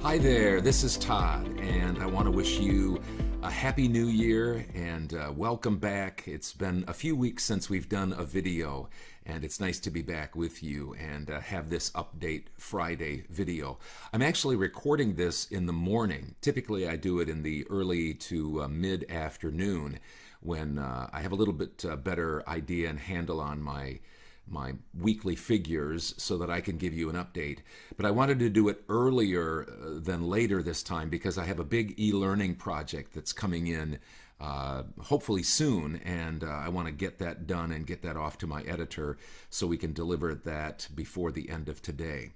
Hi there, this is Todd, and I want to wish you a happy new year and welcome back. It's been a few weeks since we've done a video, and it's nice to be back with you and have this Update Friday video. I'm actually recording this in the morning. Typically, I do it in the early to mid-afternoon when I have a little bit better idea and handle on my weekly figures so that I can give you an update. But I wanted to do it earlier than later this time because I have a big e-learning project that's coming in hopefully soon, and I want to get that done and get that off to my editor so we can deliver that before the end of today.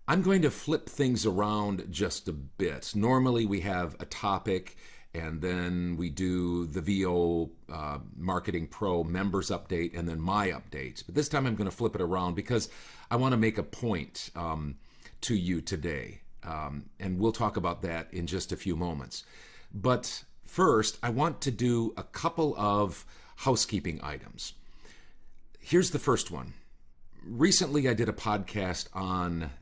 I'm going to flip things around just a bit. Normally we have a topic and then we do the VO Marketing Pro members update and then my update. But this time I'm going to flip it around because I want to make a point to you today. And we'll talk about that in just a few moments. But first, I want to do a couple of housekeeping items. Here's the first one. Recently, I did a podcast on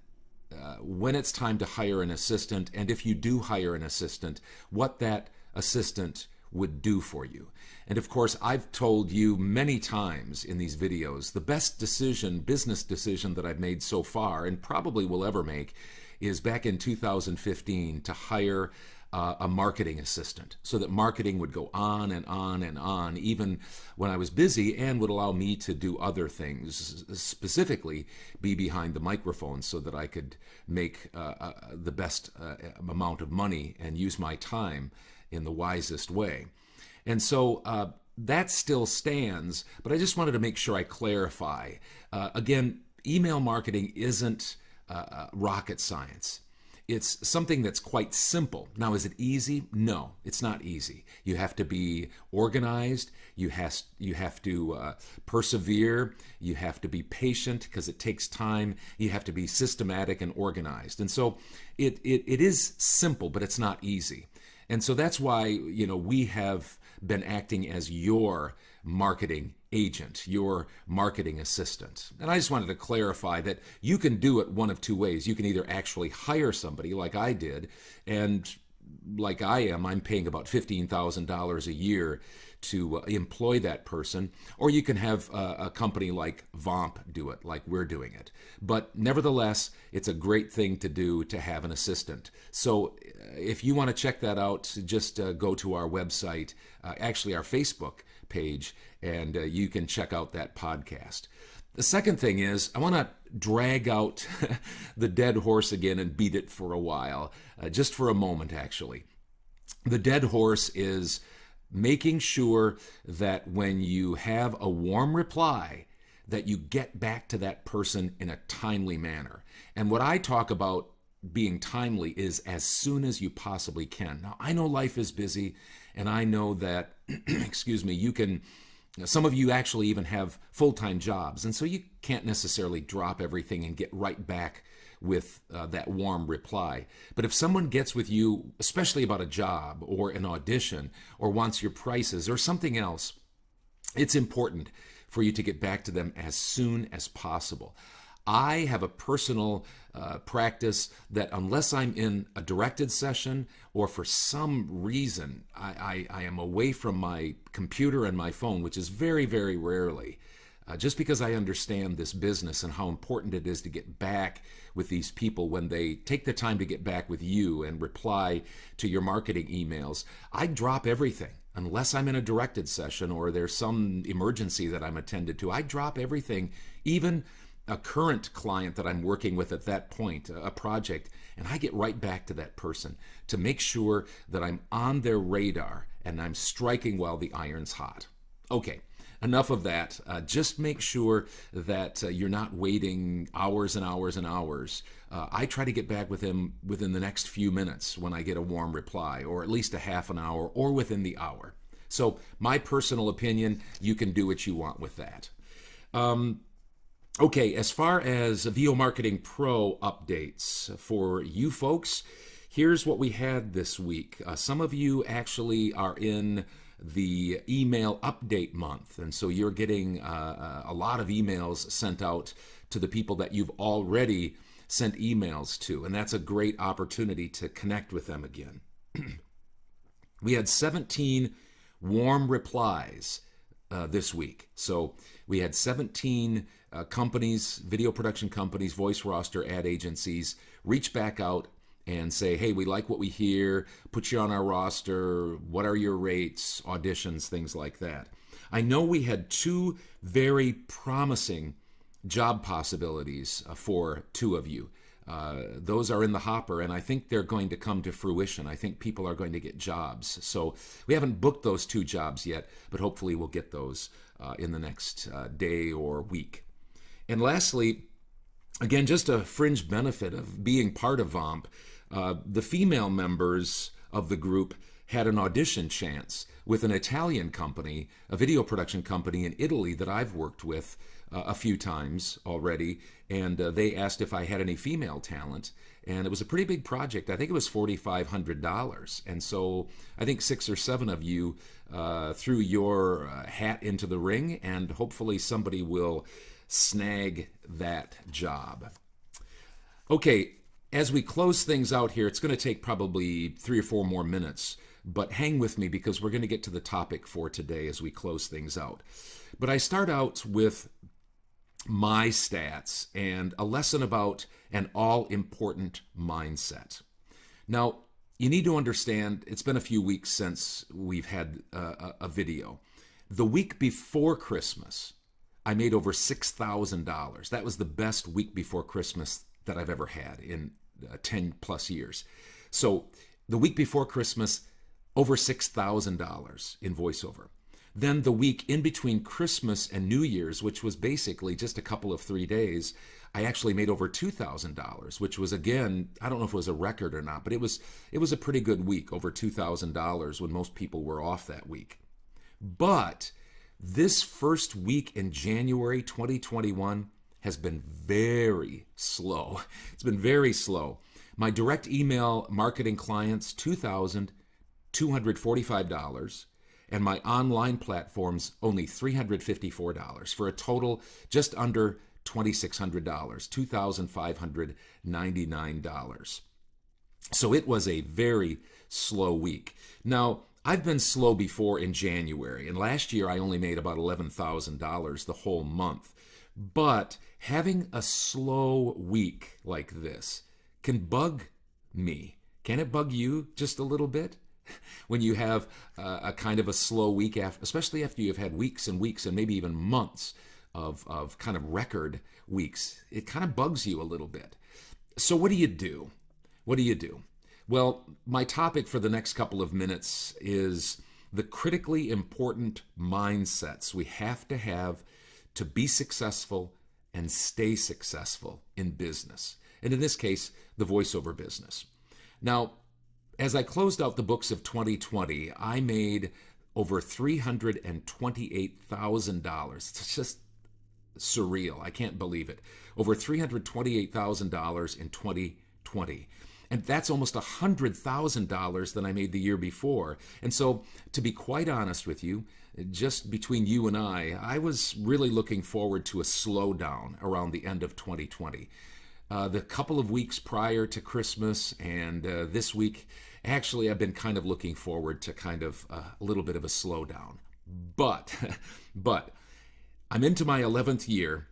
when it's time to hire an assistant, and if you do hire an assistant, what that assistant would do for you. And of course, I've told you many times in these videos, the best business decision that I've made so far, and probably will ever make, is back in 2015 to hire a marketing assistant so that marketing would go on and on and on, even when I was busy, and would allow me to do other things, specifically be behind the microphone so that I could make the best amount of money and use my time in the wisest way. And so that still stands, but I just wanted to make sure I clarify. Again, email marketing isn't rocket science. It's something that's quite simple. Now, is it easy? No, it's not easy. You have to be organized. You have to persevere. You have to be patient because it takes time. You have to be systematic and organized. And so it is simple, but it's not easy. And so that's why, we have been acting as your marketing agent, your marketing assistant. And I just wanted to clarify that you can do it one of two ways. You can either actually hire somebody like I did, and like I'm paying about $15,000 a year to employ that person, or you can have a company like VOMP do it, like we're doing it. But nevertheless, it's a great thing to do to have an assistant. So if you want to check that out, just go to our website, actually our Facebook page, and you can check out that podcast. The second thing is I want to drag out the dead horse again and beat it for a while, just for a moment actually. The dead horse is making sure that when you have a warm reply, that you get back to that person in a timely manner. And what I talk about being timely is as soon as you possibly can. Now, I know life is busy, and I know that, some of you actually even have full-time jobs, and so you can't necessarily drop everything and get right back with that warm reply. But if someone gets with you, especially about a job or an audition or wants your prices or something else, it's important for you to get back to them as soon as possible. I have a personal practice that unless I'm in a directed session or for some reason I am away from my computer and my phone, which is very, very rarely, just because I understand this business and how important it is to get back with these people when they take the time to get back with you and reply to your marketing emails, I drop everything. Unless I'm in a directed session or there's some emergency that I'm attended to, I drop everything, even a current client that I'm working with at that point, a project, and I get right back to that person to make sure that I'm on their radar and I'm striking while the iron's hot. Okay, enough of that. Just make sure that you're not waiting hours and hours and hours. I try to get back with him within the next few minutes when I get a warm reply, or at least a half an hour, or within the hour. So my personal opinion, you can do what you want with that. Okay, as far as VO Marketing Pro updates for you folks, here's what we had this week. Some of you actually are in the email update month, and so you're getting a lot of emails sent out to the people that you've already sent emails to, and that's a great opportunity to connect with them again. We had 17 warm replies this week. So we had 17 companies, video production companies, voice roster ad agencies reach back out and say, hey, we like what we hear, put you on our roster, what are your rates, auditions, things like that. I know we had 2 very promising job possibilities for 2 of you. Those are in the hopper, and I think they're going to come to fruition. I think people are going to get jobs. So we haven't booked those 2 jobs yet, but hopefully we'll get those in the next day or week. And lastly, again, just a fringe benefit of being part of VOMP, the female members of the group had an audition chance with an Italian company, a video production company in Italy that I've worked with a few times already, and they asked if I had any female talent, and it was a pretty big project. I think it was $4,500, and so I think 6 or 7 of you threw your hat into the ring, and hopefully somebody will snag that job. Okay, as we close things out here, it's going to take probably 3 or 4 more minutes, but hang with me because we're going to get to the topic for today as we close things out. But I start out with my stats and a lesson about an all-important mindset. Now, you need to understand, it's been a few weeks since we've had a video. The week before Christmas, I made over $6,000. That was the best week before Christmas that I've ever had in 10 plus years. So the week before Christmas, over $6,000 in voiceover. Then the week in between Christmas and New Year's, which was basically just a couple of 3 days, I actually made over $2,000, which was, again, I don't know if it was a record or not, but it was a pretty good week, over $2,000 when most people were off that week. But this first week in January 2021 has been very slow. It's been very slow. My direct email marketing clients, $2,245, and my online platforms, only $354, for a total just under $2,600, $2,599. So it was a very slow week. Now, I've been slow before in January, and last year I only made about $11,000 the whole month. But having a slow week like this can bug me. Can it bug you just a little bit? When you have a kind of a slow week, especially after you've had weeks and weeks and maybe even months of kind of record weeks, it kind of bugs you a little bit. So what do you do? What do you do? Well, my topic for the next couple of minutes is the critically important mindsets we have to be successful and stay successful in business. And in this case, the voiceover business. Now, as I closed out the books of 2020, I made over $328,000. It's just surreal. I can't believe it. Over $328,000 in 2020. And that's almost $100,000 than I made the year before. And so, to be quite honest with you, just between you and I was really looking forward to a slowdown around the end of 2020. The couple of weeks prior to Christmas and this week, actually, I've been kind of looking forward to kind of a little bit of a slowdown. But I'm into my 11th year,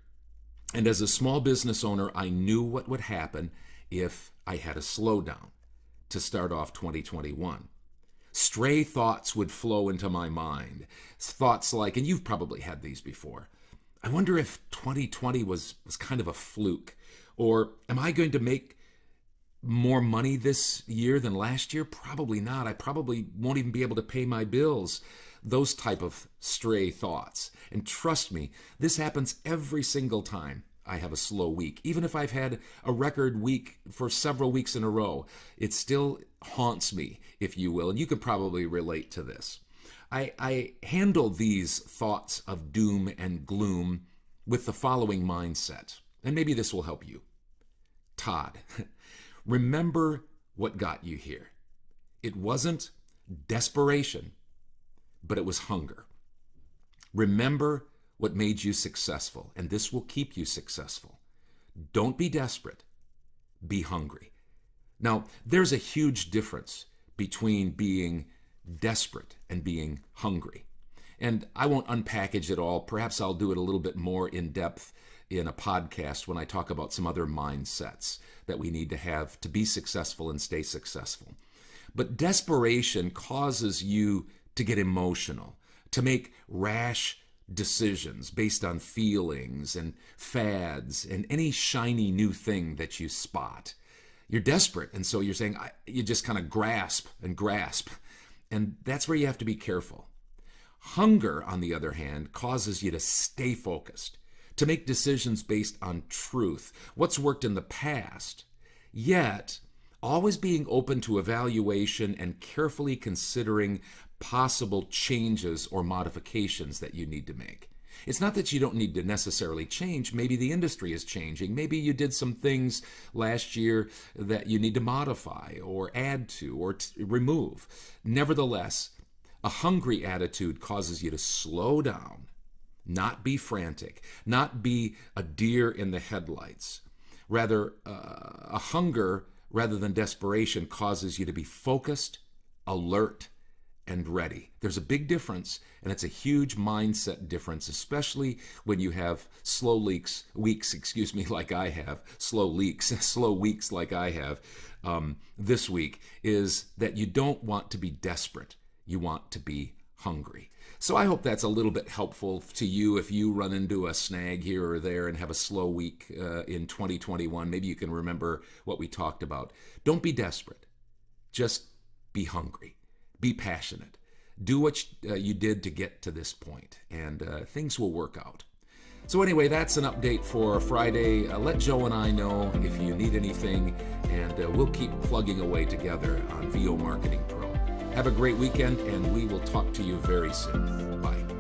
and as a small business owner, I knew what would happen if I had a slowdown to start off 2021. Stray thoughts would flow into my mind. Thoughts like, and you've probably had these before, I wonder if 2020 was kind of a fluke. Or am I going to make more money this year than last year? Probably not. I probably won't even be able to pay my bills. Those type of stray thoughts. And trust me, this happens every single time I have a slow week. Even if I've had a record week for several weeks in a row, it still haunts me, if you will. And you can probably relate to this. I handle these thoughts of doom and gloom with the following mindset. And maybe this will help you. Todd, remember what got you here. It wasn't desperation, but it was hunger. Remember what made you successful, and this will keep you successful. Don't be desperate. be hungry. Now, there's a huge difference between being desperate and being hungry. And I won't unpackage it all. Perhaps I'll do it a little bit more in depth in a podcast when I talk about some other mindsets that we need to have to be successful and stay successful. But desperation causes you to get emotional, to make rash decisions based on feelings and fads and any shiny new thing that you spot. You're desperate, and so you're saying, you just kind of grasp and grasp. And that's where you have to be careful. Hunger, on the other hand, causes you to stay focused, to make decisions based on truth, what's worked in the past, yet always being open to evaluation and carefully considering possible changes or modifications that you need to make. It's not that you don't need to necessarily change. Maybe the industry is changing. Maybe you did some things last year that you need to modify or add to or remove. Nevertheless, a hungry attitude causes you to slow down, not be frantic, not be a deer in the headlights. Rather, a hunger rather than desperation causes you to be focused, alert, and ready. There's a big difference, and it's a huge mindset difference, especially when you have slow weeks like I have, slow weeks like I have this week, is that you don't want to be desperate. You want to be hungry. So I hope that's a little bit helpful to you if you run into a snag here or there and have a slow week in 2021. Maybe you can remember what we talked about. Don't be desperate. Just be hungry. Be passionate. Do what you did to get to this point, and things will work out. So anyway, that's an update for Friday. Let Joe and I know if you need anything, and we'll keep plugging away together on VO Marketing Pro. Have a great weekend, and we will talk to you very soon. Bye.